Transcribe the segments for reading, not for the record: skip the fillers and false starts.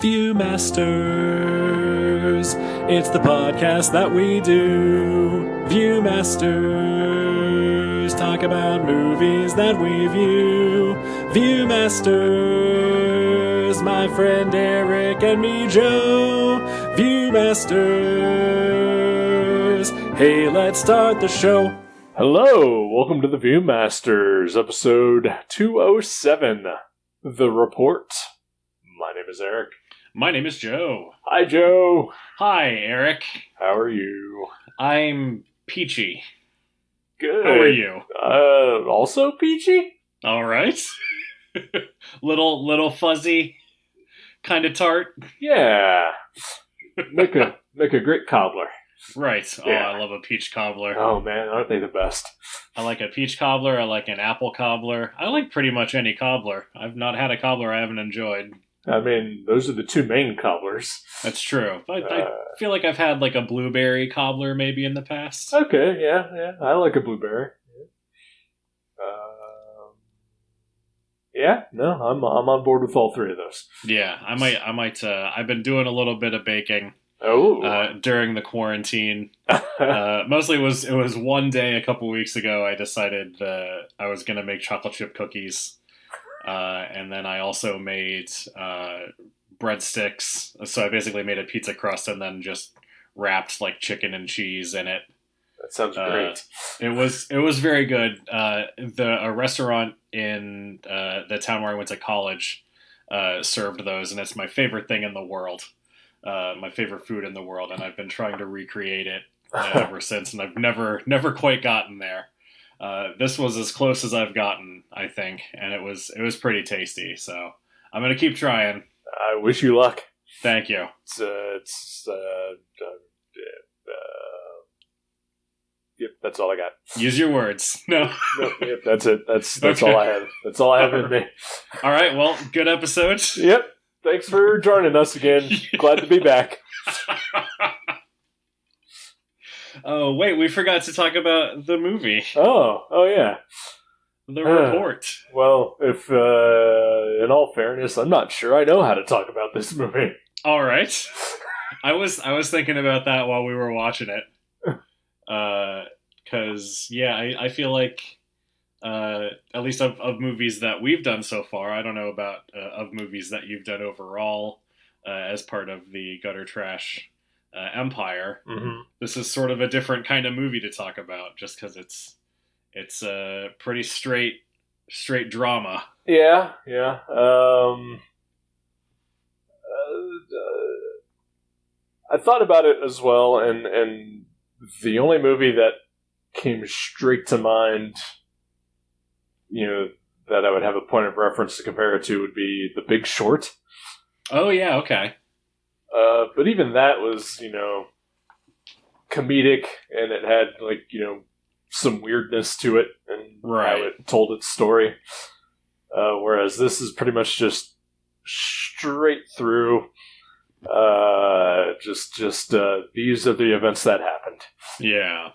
Viewmasters, it's the podcast that we do. Viewmasters, talk about movies that we view. Viewmasters, my friend Eric and me, Joe. Viewmasters, hey, let's start the show. Hello, welcome to the Viewmasters, episode 207, The Report. My name is Eric. My name is Joe. Hi, Joe. Hi, Eric. How are you? I'm peachy. Good. How are you? Also peachy? All right. little fuzzy, kind of tart. Yeah. Make a great cobbler. Right. Yeah. Oh, I love a peach cobbler. Oh man, aren't they the best? I like a peach cobbler. I like an apple cobbler. I like pretty much any cobbler. I've not had a cobbler I haven't enjoyed. I mean, those are the two main cobblers. That's true. I feel like I've had like a blueberry cobbler maybe in the past. Okay, yeah. I like a blueberry. Yeah, no, I'm on board with all three of those. Yeah, I might. I've been doing a little bit of baking. During the quarantine. Mostly it was one day a couple weeks ago I decided I was going to make chocolate chip cookies. And then I also made breadsticks. So I basically made a pizza crust and then just wrapped like chicken and cheese in it. That sounds great. It was very good. A restaurant in the town where I went to college served those, and it's my favorite thing in the world. My favorite food in the world, and I've been trying to recreate it ever since, and I've never quite gotten there. This was as close as I've gotten, I think, and it was pretty tasty. So I'm gonna keep trying. I wish you luck. Thank you. Yep, that's all I got. Use your words. No. Yep, that's it. That's Okay. all I have. That's all I have in me. All right. Well, good episode. Yep. Thanks for joining us again. Glad to be back. Oh, wait, we forgot to talk about the movie. Oh yeah. The Report. Well, if in all fairness, I'm not sure I know how to talk about this movie. All right. I was thinking about that while we were watching it. Because, yeah, I feel like, at least of movies that we've done so far, I don't know about of movies that you've done overall as part of the Gutter Trash empire. Mm-hmm. This is sort of a different kind of movie to talk about, just because it's a pretty straight drama. Yeah. I thought about it as well, and the only movie that came straight to mind, that I would have a point of reference to compare it to would be The Big Short. Oh, yeah, okay. But even that was, comedic, and it had, some weirdness to it, and right. how it told its story. Whereas this is pretty much just straight through, these are the events that happened. Yeah.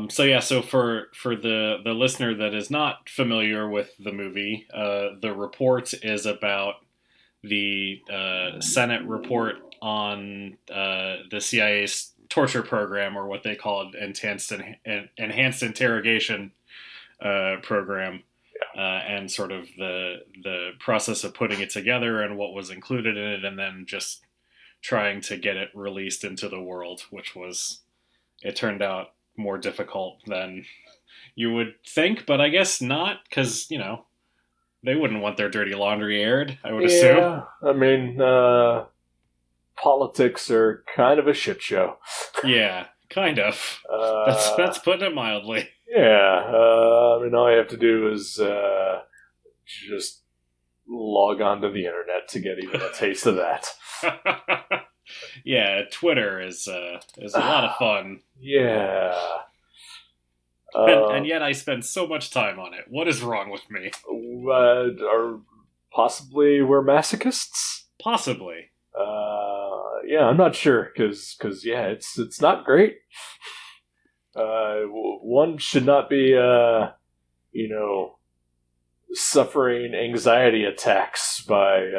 So for the listener that is not familiar with the movie, The Report is about the Senate report on the CIA's torture program, or what they called enhanced interrogation program, and sort of the process of putting it together and what was included in it, and then just trying to get it released into the world, which it turned out more difficult than you would think, but I guess not, because, they wouldn't want their dirty laundry aired, I would assume. Yeah, I mean, politics are kind of a shit show. Yeah, kind of. That's putting it mildly. Yeah, all you have to do is just log on to the internet to get even a taste of that. Yeah, Twitter is a lot of fun. Yeah. And yet I spend so much time on it. What is wrong with me? Possibly we're masochists? Possibly. Yeah, I'm not sure, because it's not great. One should not be, suffering anxiety attacks by,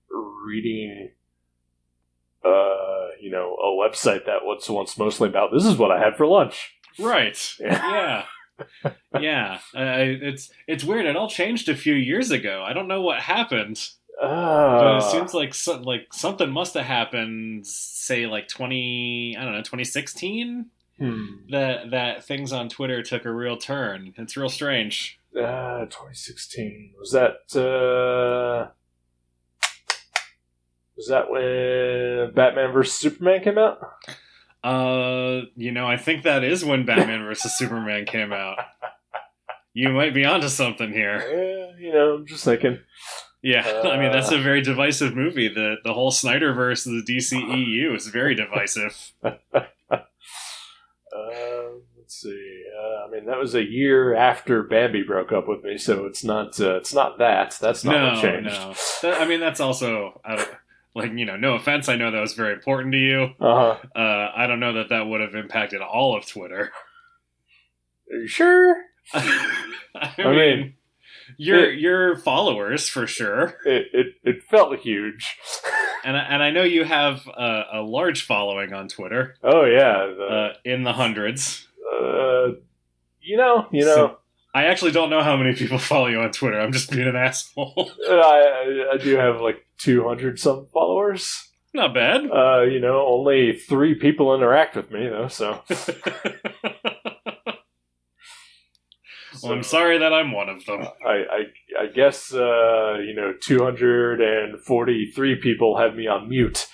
reading, a website that was once mostly about, this is what I had for lunch. Right. Yeah. Yeah. It's weird. It all changed a few years ago. I don't know what happened. But it seems like something must have happened, say, like 2016? That things on Twitter took a real turn. It's real strange. 2016. Was that when Batman vs. Superman came out? I think that is when Batman vs. Superman came out. You might be onto something here. Yeah, I'm just thinking. Yeah, I mean, that's a very divisive movie. The whole Snyderverse of the DCEU is very divisive. Let's see. That was a year after Bambi broke up with me, so it's not that. That's not what changed. No. That's also, no offense, I know that was very important to you. Uh-huh. I don't know that would have impacted all of Twitter. Are you sure? I mean... Your followers, for sure. It felt huge. and I know you have a large following on Twitter. Oh, yeah. In the hundreds. So, I actually don't know how many people follow you on Twitter. I'm just being an asshole. I do have like 200-some followers. Not bad. Only 3 people interact with me, though, so... Well, I'm sorry that I'm one of them. I guess 243 people have me on mute.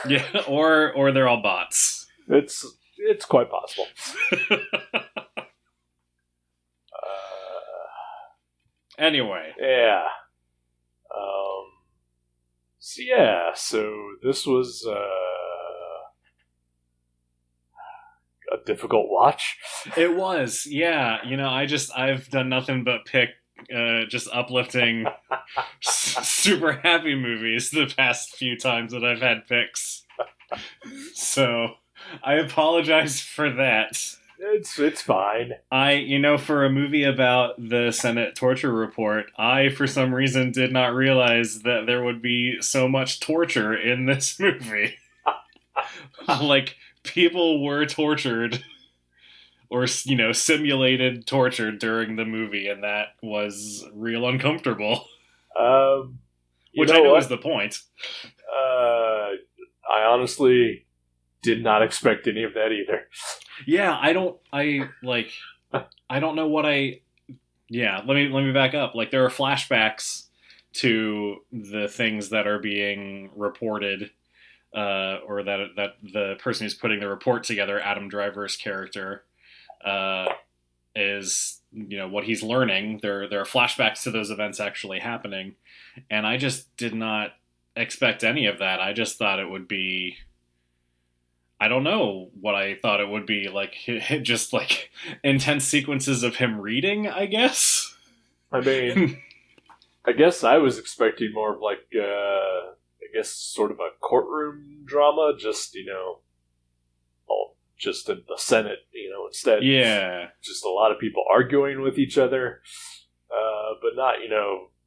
Yeah, or they're all bots. It's quite possible. Anyway. Yeah. So this was a difficult watch. It was, yeah. I've done nothing but pick just uplifting, super happy movies the past few times that I've had picks. So I apologize for that. It's fine. For a movie about the Senate torture report, I, for some reason, did not realize that there would be so much torture in this movie. People were tortured or, simulated torture during the movie, and that was real uncomfortable. Which I know is the point. I honestly did not expect any of that either. Yeah, I don't know what yeah, let me back up. There are flashbacks to the things that are being reported, or that the person who's putting the report together, Adam Driver's character, is, what he's learning. There are flashbacks to those events actually happening, and I just did not expect any of that. I just thought it would be, I don't know what I thought it would be, just intense sequences of him reading, I guess. I guess I was expecting more of sort of a courtroom drama, just in the Senate, instead. Yeah. Just a lot of people arguing with each other, but not,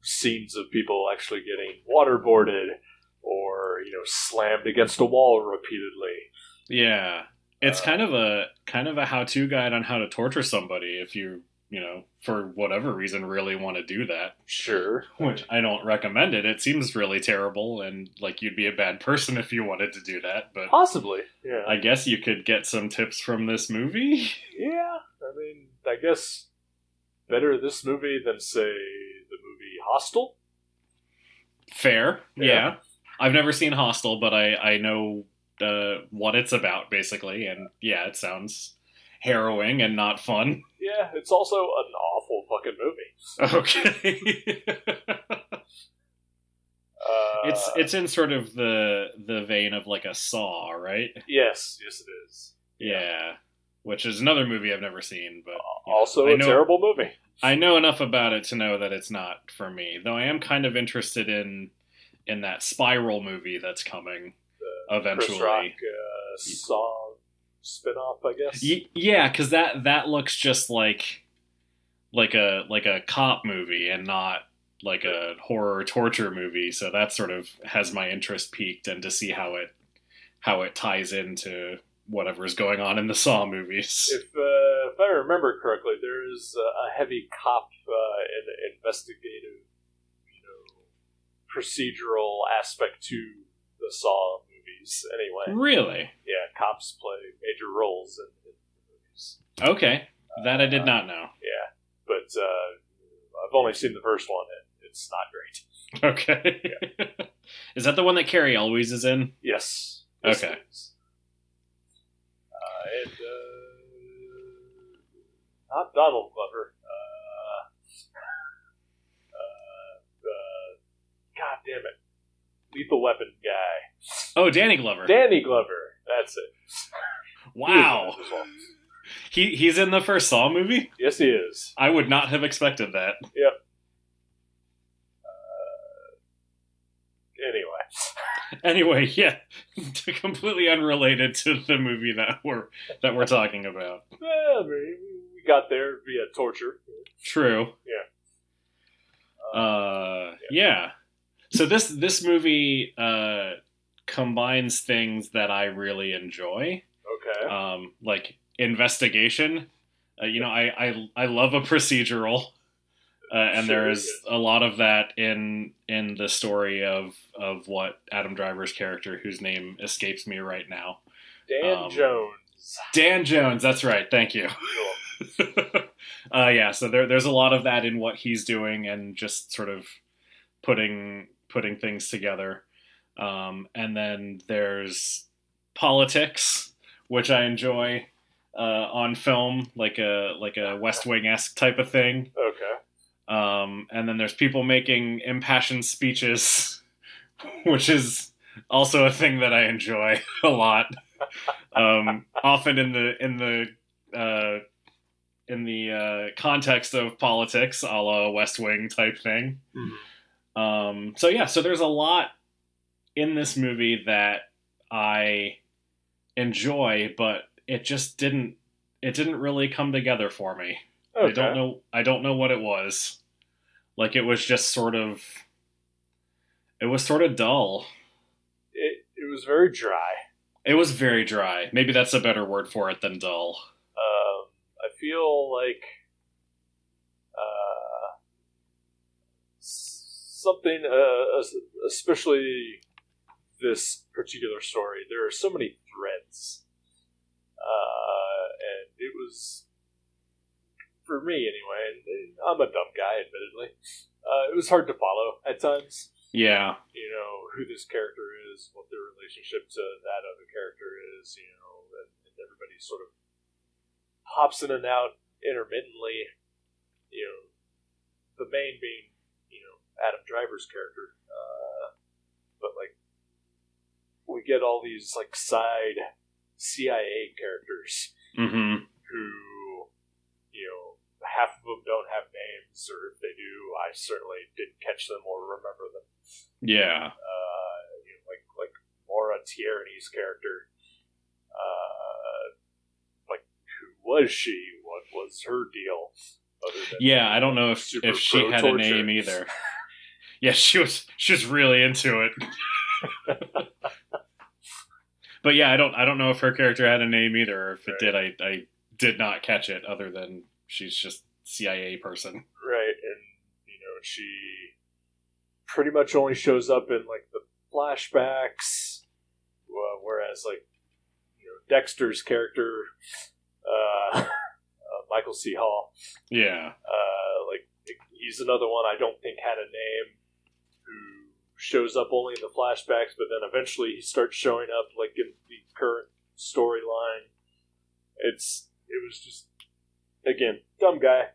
scenes of people actually getting waterboarded or, slammed against a wall repeatedly. Yeah. It's kind of a how-to guide on how to torture somebody if you, for whatever reason, really want to do that. Sure. Which I don't recommend it. It seems really terrible, and you'd be a bad person if you wanted to do that. But possibly, yeah. I guess you could get some tips from this movie. Yeah, I guess better this movie than, say, the movie Hostel. Fair, yeah. I've never seen Hostel, but I know what it's about, basically, and yeah, it sounds harrowing and not fun. Yeah, it's also an awful fucking movie. Okay. It's in sort of the vein of a Saw, right? Yes it is. Yeah. Which is another movie I've never seen, but also a terrible movie. I know enough about it to know that it's not for me, though I am kind of interested in that Spiral movie that's coming eventually. Chris Rock Saw spinoff, I guess. Yeah, because that looks just like like a cop movie and not like a horror torture movie. So that sort of has my interest piqued, and to see how it ties into whatever's going on in the Saw movies. If I remember correctly, there is a heavy cop and investigative, procedural aspect to the Saw movies. Anyway, Really? yeah, cops play major roles in the movies. Okay, that I did not know. Yeah, but I've only seen the first one, and it's not great. Okay. Yeah. Is that the one that Carrie always is in? Yes. Okay. And not Donald Glover. God damn it. Lethal Weapon guy. Oh, Danny Glover. Danny Glover. That's it. Wow. He's in the first Saw movie? Yes, he is. I would not have expected that. Yep. Anyway, yeah, completely unrelated to the movie that we're talking about. Well, we got there via torture. True. Yeah. Yeah. So this movie combines things that I really enjoy. Okay. Like investigation. I love a procedural. And Sure, there is a lot of that in the story of what Adam Driver's character, whose name escapes me right now. Dan Jones. Dan Jones, that's right. Thank you. Yeah, so there's a lot of that in what he's doing, and just sort of putting things together. And then there's politics, which I enjoy on film, like a West Wing-esque type of thing. Okay. And then there's people making impassioned speeches, which is also a thing that I enjoy a lot. Often in the context of politics, a la West Wing type thing. Mm-hmm. So there's a lot in this movie that I enjoy, but it just didn't really come together for me. Okay. I don't know what it was. Like, it was just sort of dull. It was very dry. It was very dry. Maybe that's a better word for it than dull. I feel like something, especially this particular story, there are so many threads. And it was, for me anyway, and I'm a dumb guy, admittedly, it was hard to follow at times. Yeah. Who this character is, what their relationship to that other character is, and everybody sort of hops in and out intermittently, the main being, Adam Driver's character. But, like, we get all these, like, side CIA characters Mm-hmm. who, half of them don't have names, or if they do, I certainly didn't catch them or remember them. Yeah. Like Maura Tierney's character. Like, who was she? What was her deal? Other than Yeah, I don't know if she had a name either. Yeah, she was really into it. But yeah, I don't know if her character had a name either, or if it did, I did not catch it, other than she's just CIA person. Right, and she pretty much only shows up in, like, the flashbacks, whereas, like, Dexter's character, Michael C. Hall, Yeah. like, he's another one I don't think had a name, who shows up only in the flashbacks, but then eventually he starts showing up, like, in the current storyline. It was just, again, dumb guy,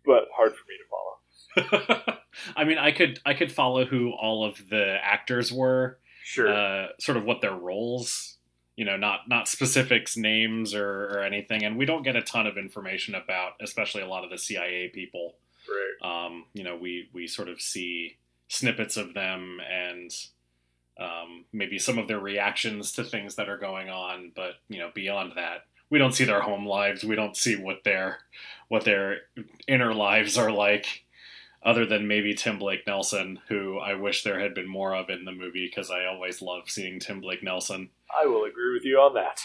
but hard for me to follow. I mean, I could follow who all of the actors were. Sure. Sort of what their roles, not specifics, names, or anything. And we don't get a ton of information about, especially a lot of the CIA people. Right. We sort of see snippets of them, and maybe some of their reactions to things that are going on. But, beyond that, we don't see their home lives. We don't see what their inner lives are like, other than maybe Tim Blake Nelson, who I wish there had been more of in the movie, because I always love seeing Tim Blake Nelson. I will agree with you on that.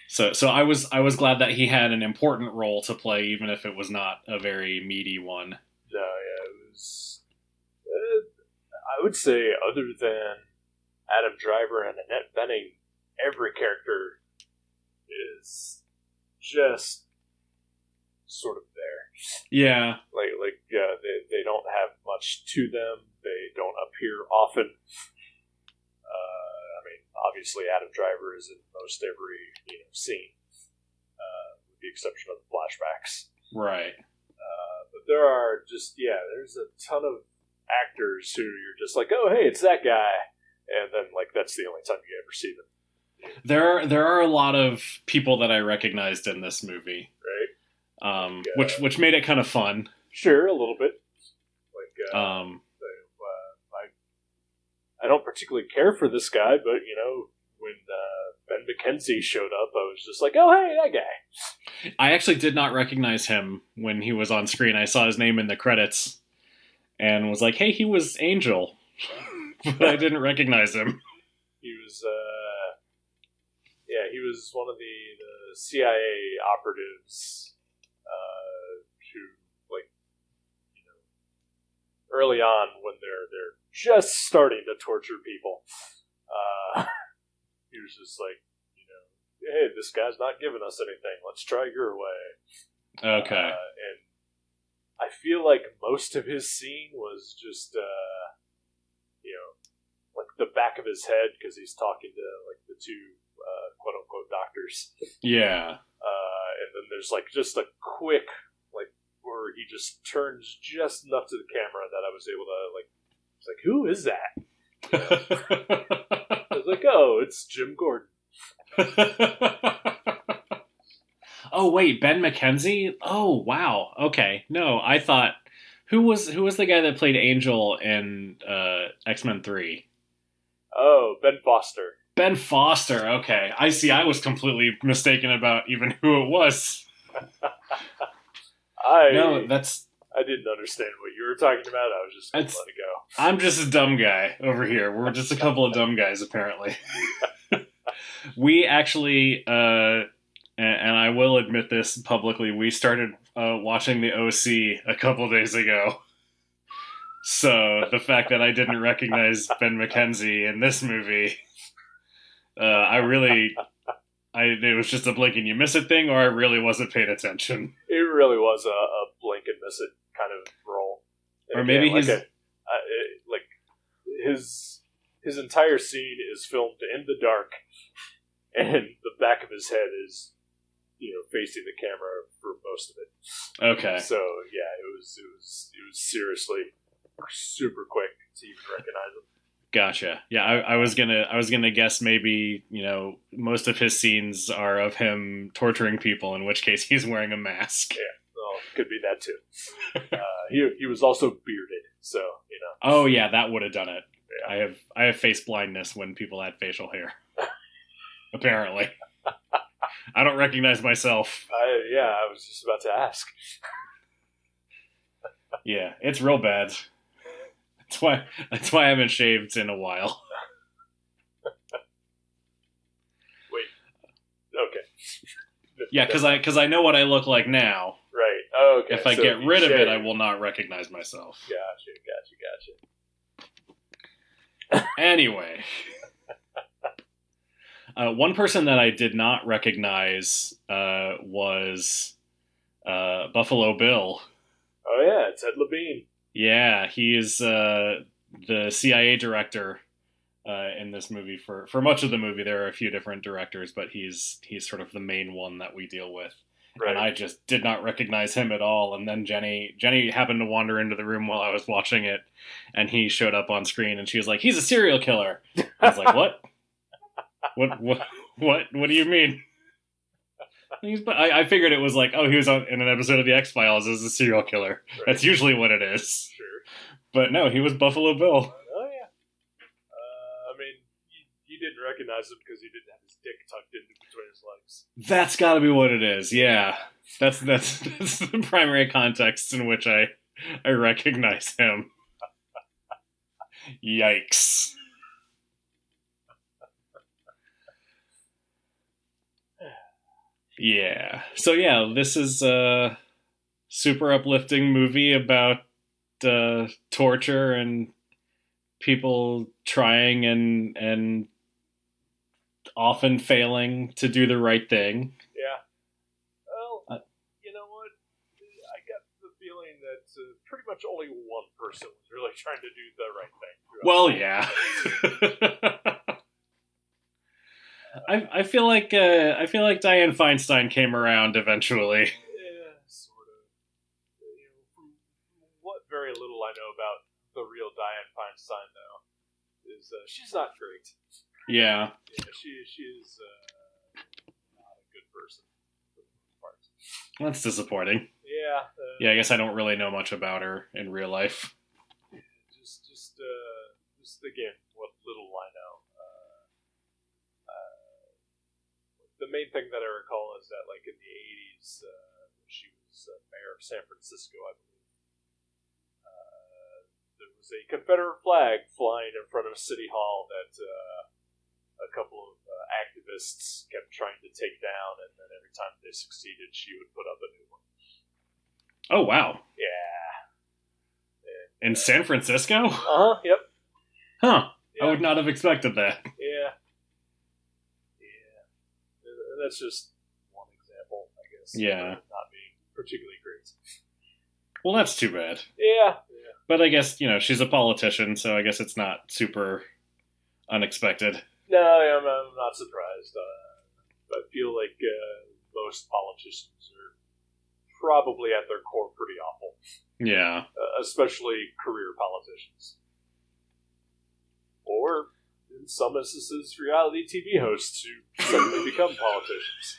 So I was glad that he had an important role to play, even if it was not a very meaty one. No, yeah, it was. I would say, other than Adam Driver and Annette Bening, every character is just sort of there. Yeah. They don't have much to them. They don't appear often. Obviously, Adam Driver is in most every scene, with the exception of the flashbacks. Right. But there are there's a ton of actors who you're just like, oh, hey, it's that guy, and then that's the only time you ever see them. There are a lot of people that I recognized in this movie, right? Which made it kind of fun. Sure, a little bit. I don't particularly care for this guy, but when Ben McKenzie showed up, I was just like, oh, hey, that guy. I actually did not recognize him when he was on screen. I saw his name in the credits and was like, hey, he was Angel. But I didn't recognize him. He was, he was one of the CIA operatives who, early on when they're just starting to torture people, he was just like, hey, this guy's not giving us anything. Let's try your way. Okay. And I feel like most of his scene was just, the back of his head, because he's talking to the two quote unquote doctors. Yeah. And then there's just a quick where he just turns just enough to the camera that I was able to it's like, who is that? I was like, oh, it's Jim Gordon. Oh wait, Ben McKenzie? Oh wow. Okay. No, I thought who was the guy that played Angel in X-Men 3? Oh, Ben Foster. Ben Foster. Okay, I see. I was completely mistaken about even who it was. I didn't understand what you were talking about. I was just going to let it go. I'm just a dumb guy over here. We're just a couple of dumb guys, apparently. We actually, and I will admit this publicly, we started watching the OC a couple days ago. So the fact that I didn't recognize Ben McKenzie in this movie, it was just a blink and you miss it thing, or I really wasn't paying attention. It really was a blink and miss it kind of role. And or maybe his entire scene is filmed in the dark, and the back of his head is, facing the camera for most of it. Okay. So yeah, it was seriously super quick to even recognize him. Gotcha. Yeah, I was gonna guess maybe most of his scenes are of him torturing people, in which case he's wearing a mask. Yeah, well, could be that too. He was also bearded, so Oh yeah, that would have done it. Yeah. I have face blindness when people had facial hair. Apparently, I don't recognize myself. I was just about to ask. Yeah, it's real bad. That's why I haven't shaved in a while. Wait. Okay. Yeah, because I know what I look like now. Right. Oh, okay. If I get rid of it, I will not recognize myself. Gotcha. Anyway. One person that I did not recognize was Buffalo Bill. Oh yeah, Ted Levine. Yeah, he is the CIA director in this movie. For much of the movie, there are a few different directors, but he's sort of the main one that we deal with. Right. And I just did not recognize him at all. And then Jenny happened to wander into the room while I was watching it, and he showed up on screen, and she was like, "He's a serial killer." I was like, "What? What do you mean?" I figured it was like, oh, he was in an episode of the X-Files as a serial killer. Right. That's usually what it is. Sure. But no, he was Buffalo Bill. Oh, yeah. he didn't recognize him because he didn't have his dick tucked into between his legs. That's got to be what it is. Yeah, that's the primary context in which I recognize him. Yikes. Yeah. So yeah, this is a super uplifting movie about torture and people trying and often failing to do the right thing. Yeah. Well, you know what? I got the feeling that pretty much only one person was really trying to do the right thing. Well, yeah. I feel like Dianne Feinstein came around eventually. Yeah, sort of. You know, from what very little I know about the real Dianne Feinstein, though, is she's not great. Yeah. Yeah, she is not a good person for the most part. That's disappointing. Yeah. Yeah, I guess I don't really know much about her in real life. Just again, what little I know. The main thing that I recall is that, like, in the 80s, she was mayor of San Francisco, I believe. There was a Confederate flag flying in front of City Hall that a couple of activists kept trying to take down, and then every time they succeeded, she would put up a new one. Oh, wow. Yeah. In San Francisco? Yep. Huh. Yeah. I would not have expected that. Yeah. And that's just one example, I guess. Yeah. Not being particularly great. Well, that's too bad. Yeah. But I guess, she's a politician, so I guess it's not super unexpected. No, I'm not surprised. I feel like most politicians are probably at their core pretty awful. Yeah. Especially career politicians. Or, in some instances, reality TV hosts who suddenly become politicians.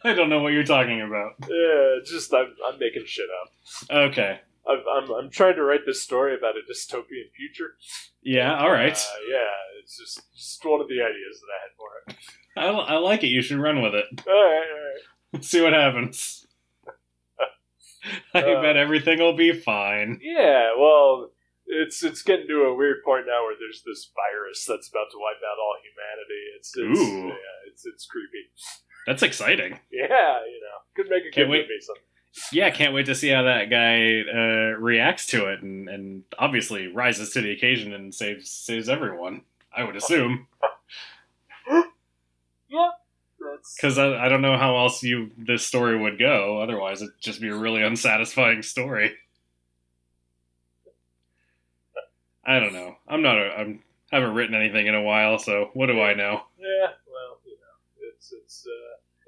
I don't know what you're talking about. Yeah, just I'm making shit up. Okay. I'm trying to write this story about a dystopian future. Yeah, all right. Yeah, it's just one of the ideas that I had for it. I like it. You should run with it. All right. Let's see what happens. I bet everything will be fine. Yeah, well, it's getting to a weird point now where there's this virus that's about to wipe out all humanity. Ooh. Yeah, it's creepy. That's exciting. Yeah, could make a good movie someday. Yeah, can't wait to see how that guy reacts to it, and obviously rises to the occasion and saves everyone. I would assume. Yeah, because I don't know how else this story would go. Otherwise, it'd just be a really unsatisfying story. I don't know. I haven't written anything in a while, so what do I know? Yeah, well,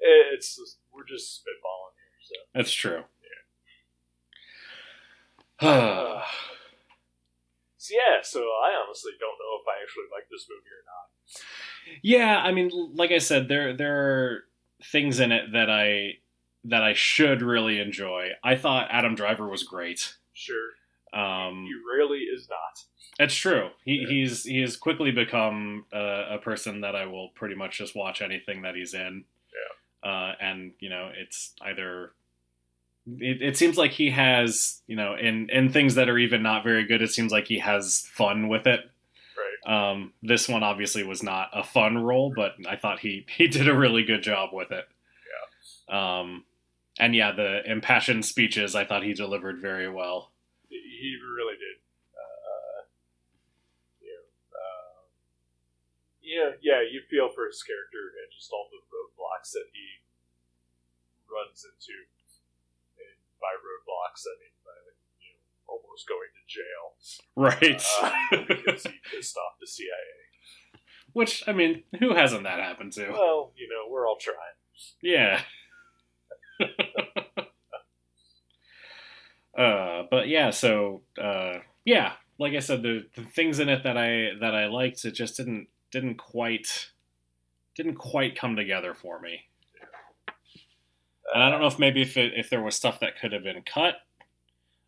it's just, we're just spitballing here. So that's true. Yeah. So I honestly don't know if I actually like this movie or not. Yeah, I mean, like I said, there are things in it that I should really enjoy. I thought Adam Driver was great. Sure. He really is not. It's true. He has quickly become a person that I will pretty much just watch anything that he's in. Yeah. And it's either. It seems like he has, in things that are even not very good, it seems like he has fun with it. Right. This one obviously was not a fun role, but I thought he did a really good job with it. Yeah. And yeah, the impassioned speeches, I thought he delivered very well. He really did. Yeah, you feel for his character and just all the roadblocks that he runs into. And by roadblocks, I mean by almost going to jail. Right. Because he pissed off the CIA. Which, I mean, who hasn't that happened to? Well, we're all trying. Yeah. But yeah, so yeah, like I said, the things in it that I liked, it just didn't quite come together for me. And I don't know if maybe if there was stuff that could have been cut,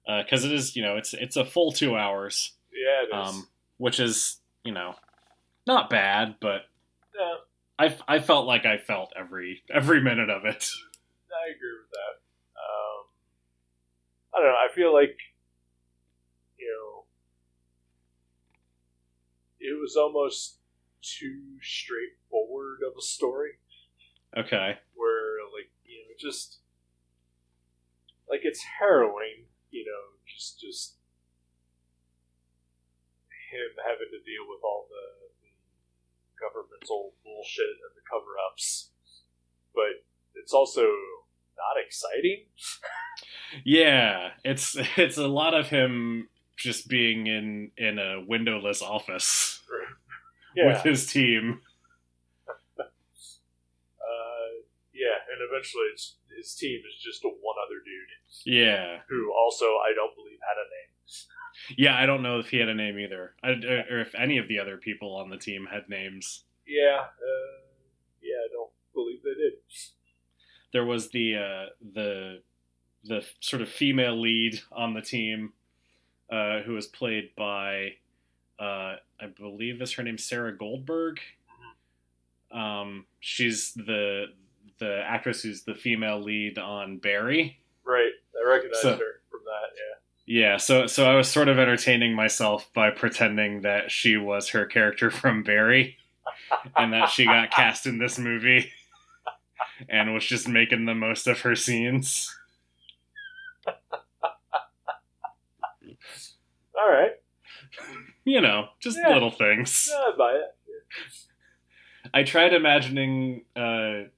because it is it's a full 2 hours. Yeah, it is. Which is not bad, but Yeah, I felt like I felt every minute of it. I agree with that. I don't know. I feel like, you know, it was almost too straightforward of a story. Okay. Where, like, you know, just like it's harrowing, you know, just him having to deal with all the governmental bullshit and the cover-ups, but it's also not exciting. Yeah, it's a lot of him just being in a windowless office Yeah, with his team. yeah, and eventually his team is just one other dude. Yeah. Who also, I don't believe, had a name. Yeah, I don't know if he had a name either, or if any of the other people on the team had names. Yeah, I don't believe they did. There was the sort of female lead on the team, who was played by, I believe is her name Sarah Goldberg. She's the actress who's the female lead on Barry. Right, I recognized her from that. Yeah, so I was sort of entertaining myself by pretending that she was her character from Barry, and that she got cast in this movie, and was just making the most of her scenes. All right. You know, just little things. Yeah, I buy it. I tried imagining Adam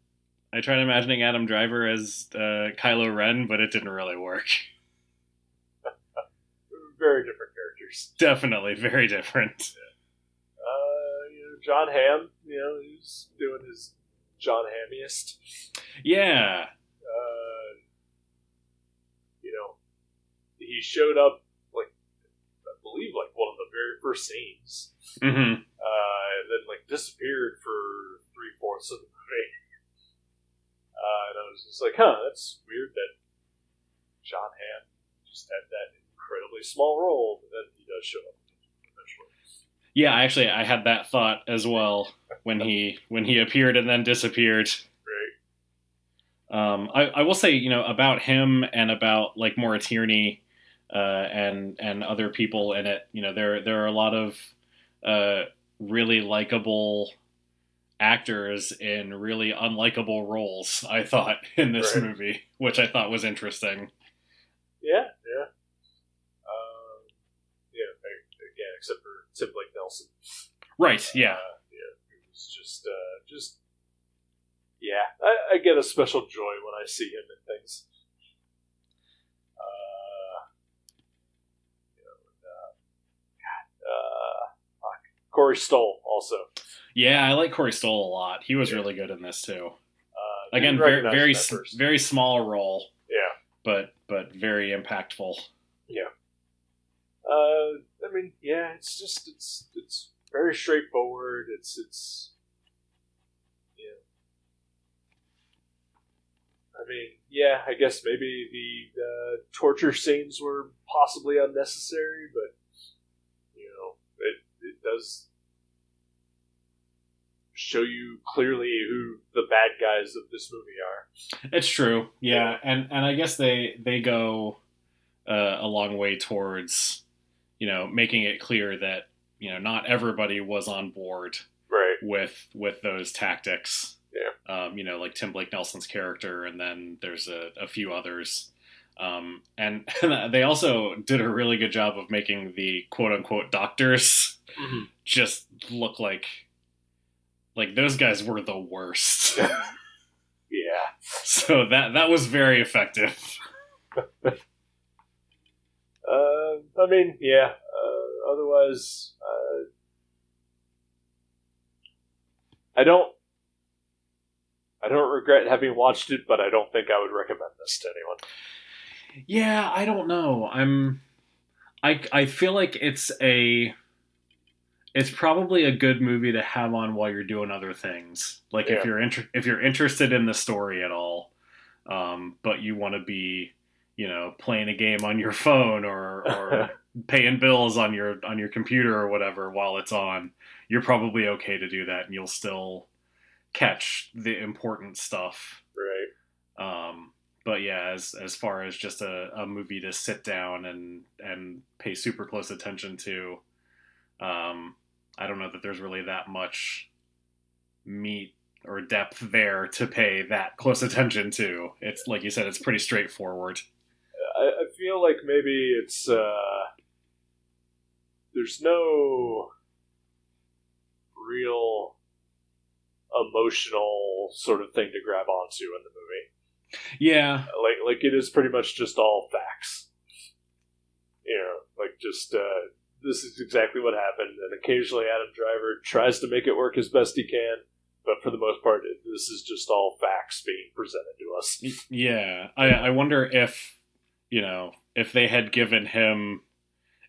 Driver as Kylo Ren, but it didn't really work. Very different characters. Definitely, very different. You know, John Hamm, you know, he's doing his John Hammiest. Yeah. You know, he showed up, like, I believe, like, one of the very first scenes. Mm-hmm. And then, like, disappeared for 3/4 of the movie. And I was just like, that's weird that John Hamm just had that incredibly small role, but then he does show up eventually. Yeah, I had that thought as well when he appeared and then disappeared. Right. I will say, you know, about him and about like Maura Tierney, and other people in it. You know, there are a lot of really likable actors in really unlikable roles, I thought, in this movie, which I thought was interesting. Yeah. Again, except for Tim Blake Nelson. Right, yeah. It was just I get a special joy when I see him in things. Corey Stoll also. Yeah, I like Corey Stoll a lot. He was really good in this too. Again, very small role. Yeah, but very impactful. Yeah. I mean, yeah, it's very straightforward. It's I mean, yeah, I guess maybe the torture scenes were possibly unnecessary, but you know, it does show you clearly who the bad guys of this movie are. It's true, yeah, and I guess they go a long way towards, you know, making it clear that, you know, not everybody was on board with those tactics. Yeah. You know, like Tim Blake Nelson's character, and then there's a few others. And they also did a really good job of making the quote unquote doctors just look like those guys were the worst. Yeah. So that was very effective. I mean, yeah. Otherwise, I don't regret having watched it, but I don't think I would recommend this to anyone. Yeah, I don't know. I feel like it's probably a good movie to have on while you're doing other things. Like if you're interested in the story at all, but you want to be, you know, playing a game on your phone or paying bills on your computer or whatever while it's on, you're probably okay to do that, and you'll still catch the important stuff. Right. But yeah, as far as just a movie to sit down and pay super close attention to, I don't know that there's really that much meat or depth there to pay that close attention to. It's like you said, it's pretty straightforward. I feel like maybe it's there's no real emotional sort of thing to grab onto in the movie. Yeah, like it is pretty much just all facts. You know, like just this is exactly what happened, and occasionally Adam Driver tries to make it work as best he can, but for the most part, this is just all facts being presented to us. Yeah, I wonder if, you know, if they had given him,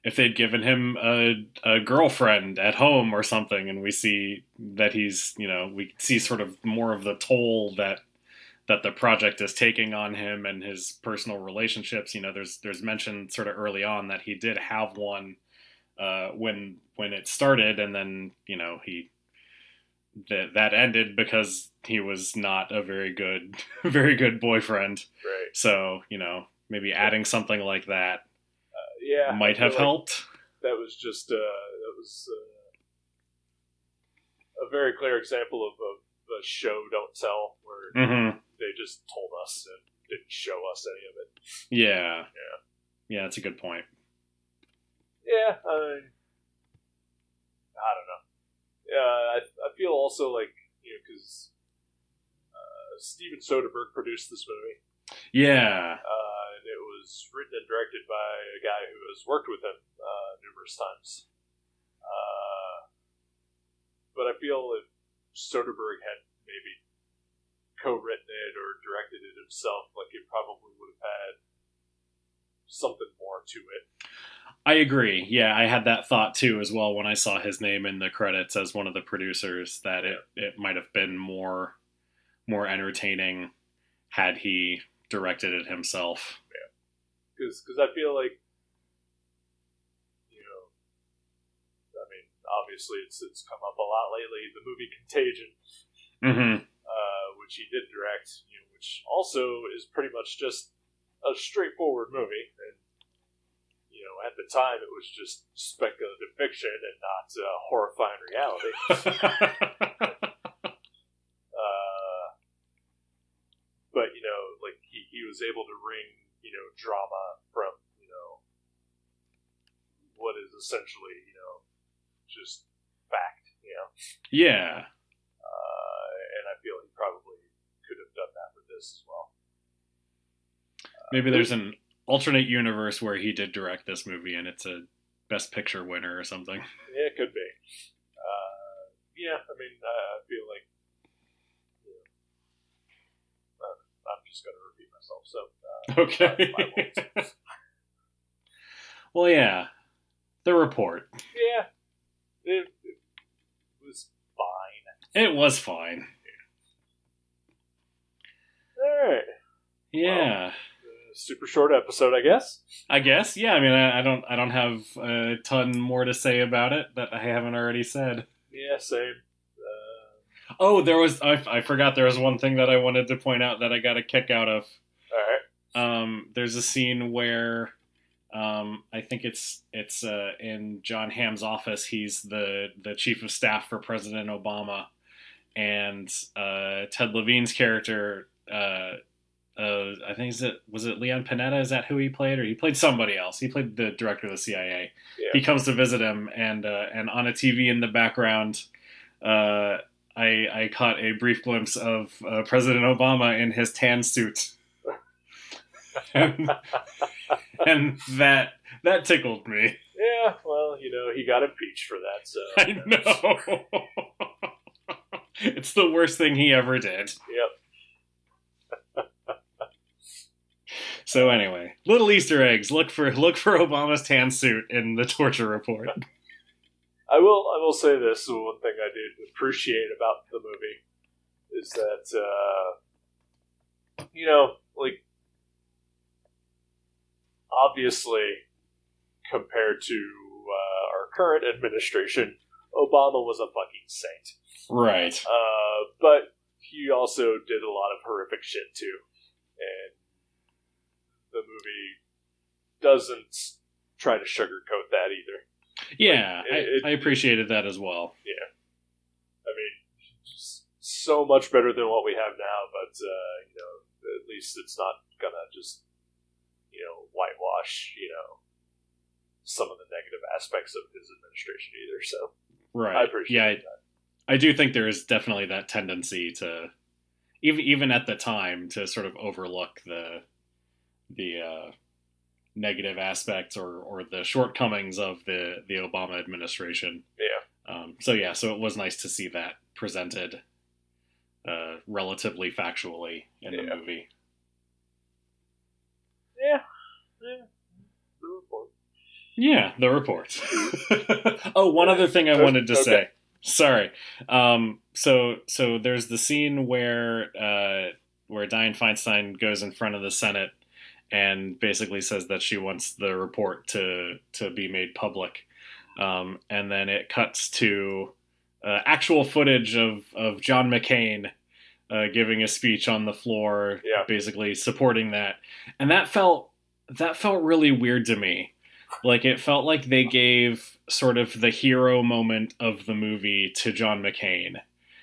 if they'd given him a girlfriend at home or something, and we see that he's, you know, we see sort of more of the toll that the project is taking on him and his personal relationships. You know, there's mention sort of early on that he did have one when it started, and then, you know, that ended because he was not a very good very good boyfriend. Right. So, you know, maybe adding something like that might have helped. That was just a very clear example of a show don't tell, where they just told us and didn't show us any of it. Yeah, that's a good point. Yeah, I don't know. I feel also like, you know, because Steven Soderbergh produced this movie. Yeah. And it was written and directed by a guy who has worked with him numerous times. But I feel if Soderbergh had maybe co-written it or directed it himself, like, it probably would have had something more to it. I agree. Yeah, I had that thought too as well when I saw his name in the credits as one of the producers, that it might have been more entertaining had he directed it himself. Yeah, because I feel like, you know, I mean, obviously it's come up a lot lately. The movie Contagion, which he did direct, you know, which also is pretty much just a straightforward movie, and, you know, at the time it was just speculative fiction and not horrifying reality. But, you know, like, he was able to wring, you know, drama from, you know, what is essentially, you know, just fact, you know. Yeah. And I feel he probably could have done that with this as well. Maybe there's an alternate universe where he did direct this movie and it's a Best Picture winner or something. Yeah, it could be. Yeah, I mean, I feel like, you know, I'm just going to repeat myself. So, okay. Well, yeah, the report. Yeah, it was fine. It was fine. All right. Yeah. Well, super short episode, I guess. Yeah. I mean, I don't have a ton more to say about it that I haven't already said. Yeah, same. Oh, there was I forgot there was one thing that I wanted to point out that I got a kick out of. All right. There's a scene where I think it's in John Hamm's office. He's the chief of staff for President Obama, and Ted Levine's character. I think was it Leon Panetta? Is that who he played, or he played somebody else? He played the director of the CIA. Yeah. He comes to visit him, and on a TV in the background, I caught a brief glimpse of President Obama in his tan suit, and that tickled me. Yeah, well, you know, he got impeached for that, so I know. It's the worst thing he ever did. Yep. So anyway, little Easter eggs. Look for Obama's tan suit in the torture report. I will say this. One thing I did appreciate about the movie is that, you know, like, obviously compared to our current administration, Obama was a fucking saint. Right. But he also did a lot of horrific shit too, and the movie doesn't try to sugarcoat that either. Yeah, I appreciated that as well. Yeah. I mean, so much better than what we have now, but, at least it's not gonna just, whitewash, some of the negative aspects of his administration either, so. Right. I appreciate that. I do think there is definitely that tendency to, even at the time, to sort of overlook the negative aspects or the shortcomings of the Obama administration. Yeah. So it was nice to see that presented relatively factually in the movie. Yeah. The report. Yeah, the report. Oh, one other thing I wanted to say. Sorry. So there's the scene where Dianne Feinstein goes in front of the Senate and basically says that she wants the report to be made public. And then it cuts to actual footage of John McCain giving a speech on the floor, basically supporting that. And that felt really weird to me. Like, it felt like they gave sort of the hero moment of the movie to John McCain.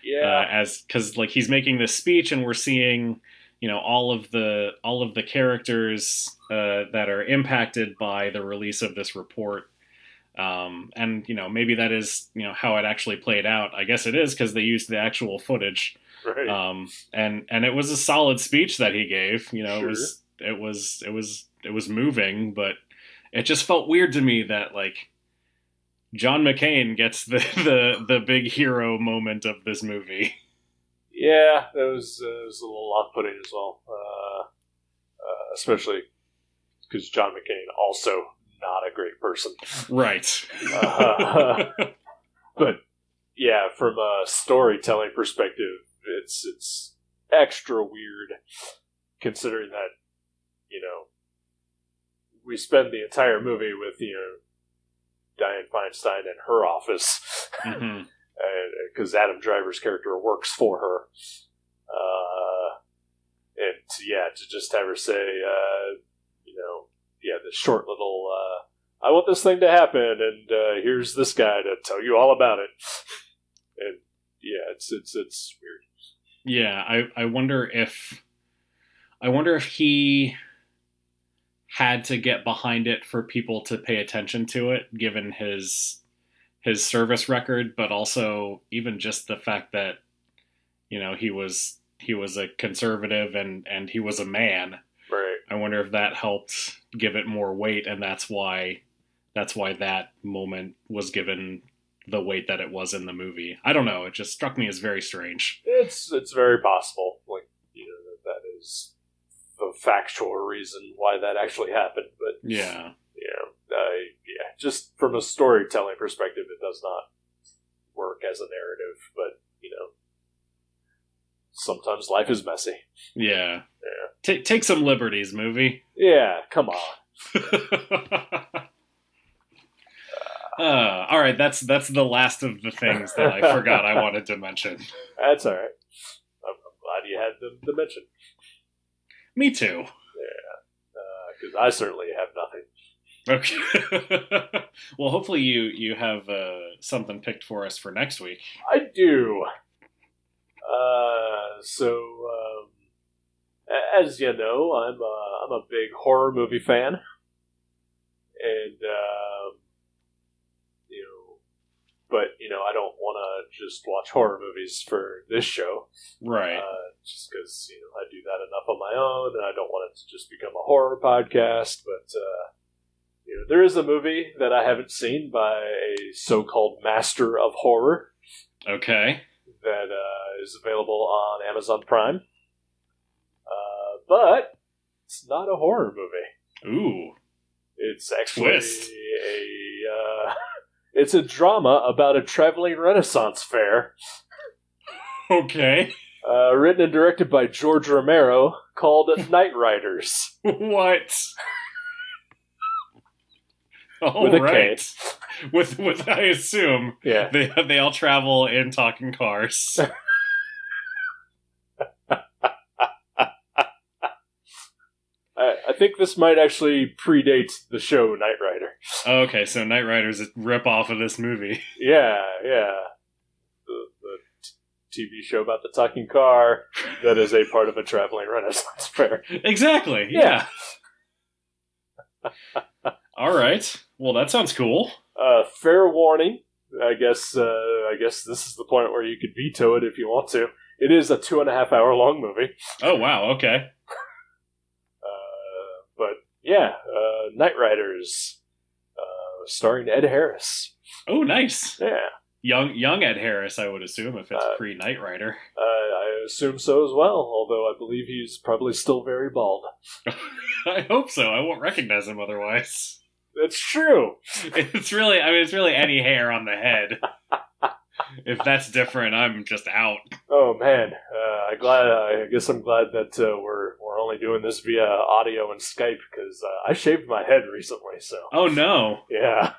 Yeah. Because like he's making this speech and we're seeing, all of the characters that are impacted by the release of this report. And maybe that is, how it actually played out. I guess it is because they used the actual footage. Right. And it was a solid speech that he gave. Sure. It was moving, but it just felt weird to me that like John McCain gets the big hero moment of this movie. Yeah, it was a little off-putting as well, especially because John McCain also not a great person. Right. But yeah, from a storytelling perspective, it's extra weird considering that, we spend the entire movie with, Dianne Feinstein in her office. Mm-hmm. Because Adam Driver's character works for her. And to just have her say, the short little, I want this thing to happen, and here's this guy to tell you all about it. And yeah, it's weird. Yeah, I wonder if he had to get behind it for people to pay attention to it, given his service record, but also even just the fact that, he was a conservative and he was a man. Right. I wonder if that helped give it more weight, and that's why that moment was given the weight that it was in the movie. I don't know. It just struck me as very strange. It's very possible. Like, that is the factual reason why that actually happened. But yeah. Just from a storytelling perspective, it does not work as a narrative. But sometimes life is messy. Yeah. Take some liberties, movie. Yeah, come on. All right, that's the last of the things that I forgot I wanted to mention. That's all right. I'm glad you had them to mention. Me too. Yeah, because I certainly have nothing. Okay. Well, hopefully you have something picked for us for next week. I do. As you know, I'm a big horror movie fan, and but I don't want to just watch horror movies for this show, right? Just because I do that enough on my own, and I don't want it to just become a horror podcast. But there is a movie that I haven't seen by a so-called master of horror. Okay. That is available on Amazon Prime. But it's not a horror movie. Ooh. It's actually Twist. it's a drama about a traveling Renaissance fair. Okay. Written and directed by George Romero, called Night Riders. What? Oh, with a right. K. With I assume Yeah. they all travel in talking cars. I think this might actually predate the show Knight Rider. Okay, so Knight Rider's a rip off of this movie. Yeah. The TV show about the talking car that is a part of a traveling Renaissance fair. Exactly. Yeah. All right. Well, that sounds cool. Fair warning. I guess this is the point where you could veto it if you want to. It is a 2.5 hour long movie. Oh, wow. Okay. But yeah, Knight Riders, starring Ed Harris. Oh, nice. Yeah. Young Ed Harris, I would assume, if it's pre-Knight Rider. I assume so as well, although I believe he's probably still very bald. I hope so. I won't recognize him otherwise. That's true. It's really any hair on the head. If that's different, I'm just out. Oh man, I guess I'm glad that we're only doing this via audio and Skype because I shaved my head recently. So. Oh no. Yeah.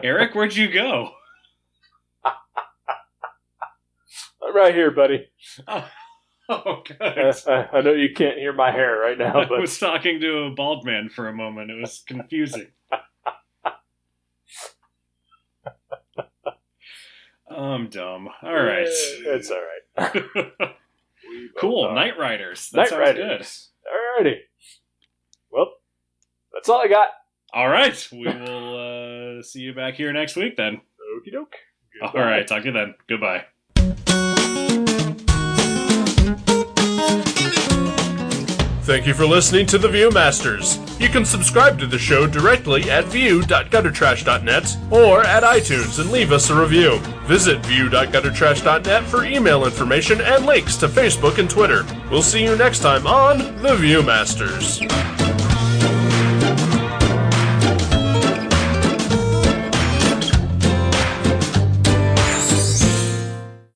Eric, where'd you go? I'm right here, buddy. Oh, good. I know you can't hear my hair right now, but I was talking to a bald man for a moment. It was confusing. I'm dumb. All right. It's all right. Cool. Night Riders. That sounds Riders. Good. Alrighty. Well, that's all I got. All right. We will see you back here next week then. Okie doke. All right. Talk to you then. Goodbye. Thank you for listening to The Viewmasters. You can subscribe to the show directly at view.guttertrash.net or at iTunes and leave us a review. Visit view.guttertrash.net for email information and links to Facebook and Twitter. We'll see you next time on The Viewmasters.